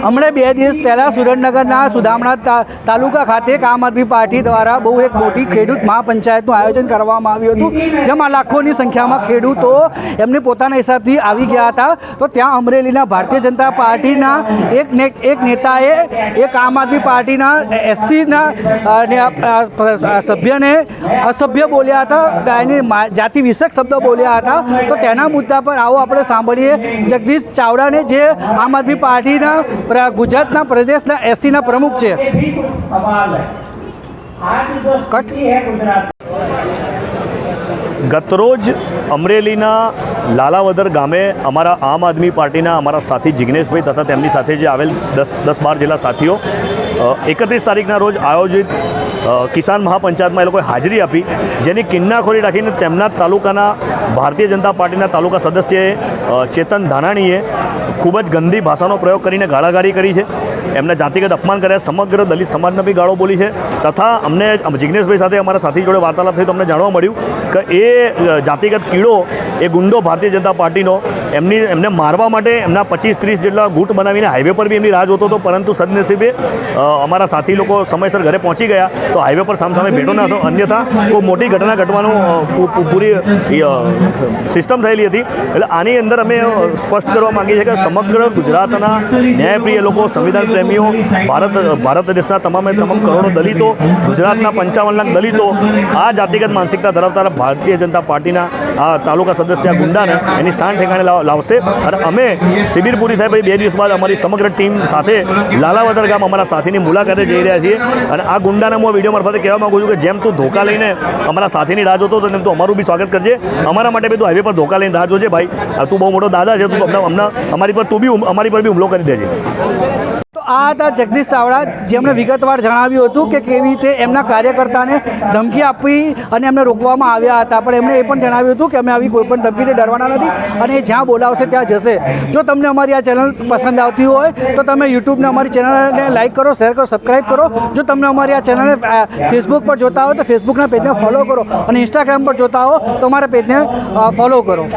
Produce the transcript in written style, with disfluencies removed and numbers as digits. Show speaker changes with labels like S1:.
S1: હમણાં 2 દિવસ પહેલાં સુરેન્દ્રનગરના સુદામડા તાલુકા ખાતે આમ આદમી પાર્ટી દ્વારા બહુ એક મોટી ખેડૂત મહાપંચાયતનું આયોજન કરવામાં આવ્યું હતું, જેમાં લાખોની સંખ્યામાં ખેડૂતો એમને પોતાના હિસાબથી આવી ગયા હતા. તો ત્યાં અમરેલીના ભારતીય જનતા પાર્ટીના એક નેતાએ એક આમ આદમી પાર્ટીના SCના સભ્યને અસભ્ય બોલ્યા હતા, એની જાતિ વિષયક શબ્દો બોલ્યા હતા. તો તેના મુદ્દા પર આવો આપણે સાંભળીએ જગદીશ ચાવડાને, જે આમ આદમી પાર્ટીના ગુજરાતના પ્રદેશના SCના પ્રમુખ છે.
S2: ગતરોજ અમરેલીના લાલાવદર ગામે અમારા આમ આદમી પાર્ટીના અમારા સાથી જિગ્નેશભાઈ તથા તેમની સાથે જે આવેલ 10-12 જેટલા સાથીઓ 31 તારીખના રોજ આયોજિત કિસાન મહાપંચાયતમાં એ લોકોએ હાજરી આપી, જેની કિન્નાખોરી રાખીને તેમના તાલુકાના ભારતીય જનતા પાર્ટીના તાલુકા સદસ્ય ચેતન ધાનાણીએ ખૂબ જ ગંદી ભાષાનો પ્રયોગ કરીને ગાળાગાળી કરી છે, એમના જાતિગત અપમાન કર્યા, સમગ્ર દલિત સમાજને બી ગાળો બોલી છે. તથા અમને જિગ્નેશભાઈ સાથે અમારા સાથી જોડે વાર્તાલાપ થઈ તો અમને જાણવા મળ્યું કે એ જાતિગત કીડો, એ ગુંડો ભારતીય જનતા પાર્ટીનો એમને મારવા માટે એમના 25-30 જેટલા ગુટ બનાવીને હાઈવે પર બી એમની રાહ જોતો હતો, પરંતુ સદનસીબે અમારા સાથી લોકો સમયસર ઘરે પહોંચી ગયા તો હાઈવે પર સામસામે ભેટો ના થયો, અન્યથા કોઈ મોટી ઘટના ઘટવાનું પૂરી સિસ્ટમ થયેલી હતી. એટલે આની અંદર અમે સ્પષ્ટ કરવા માગીએ છીએ કે સમગ્ર ગુજરાતના ન્યાયપ્રિય લોકો, સંવિધાન પ્રેમીઓ, ભારત દેશના તમામ કરોડો દલિતો, ગુજરાતના 55 લાખ દલિતો આ જાતિગત માનસિકતા ધરાવતા ભારતીય જનતા પાર્ટીના આ તાલુકા સદસ્ય ગુંડાને એની શાન ઠેકાણે લાવશે. અને અમે શિબિર પૂરી થાય પછી 2 દિવસ બાદ અમારી સમગ્ર ટીમ સાથે લાલાવદર ગામ અમારા સાથીની મુલાકાતે જઈ રહ્યા છીએ. અને આ ગુંડાને હું વિડીયો મારફતે કહેવા માગું છું કે જેમ તું ધોકા લઈને અમારા સાથીની રાહ જોતો તેમ તું અમારું બી સ્વાગત કરજે, અમારા માટે બી તું હાઈવે પર ધોકા લઈને રાહ જોજે. ભાઈ તું બહુ મોટો દાદા છે, તું અમારી પર બી હુમલો કરી દેજે.
S1: તો આ હતા જગદીશ ચાવડા, જેમણે વિગતવાર જણાવ્યું હતું કે કેવી રીતે એમના કાર્યકર્તાને ધમકી આપી અને એમને રોકવામાં આવ્યા હતા. પણ એમણે એ પણ જણાવ્યું હતું કે અમે આવી કોઈ પણ ધમકીથી ડરવાના નથી અને એ જ્યાં બોલાવશે ત્યાં જશે. જો તમને અમારી આ ચેનલ પસંદ આવતી હોય તો તમે યુટ્યુબને અમારી ચેનલને લાઇક કરો, શેર કરો, સબસ્ક્રાઈબ કરો. જો તમને અમારી આ ચેનલને ફેસબુક પર જોતા હો તો ફેસબુકના પેજને ફોલો કરો અને ઇન્સ્ટાગ્રામ પર જોતા હો તો અમારા પેજને ફોલો કરો.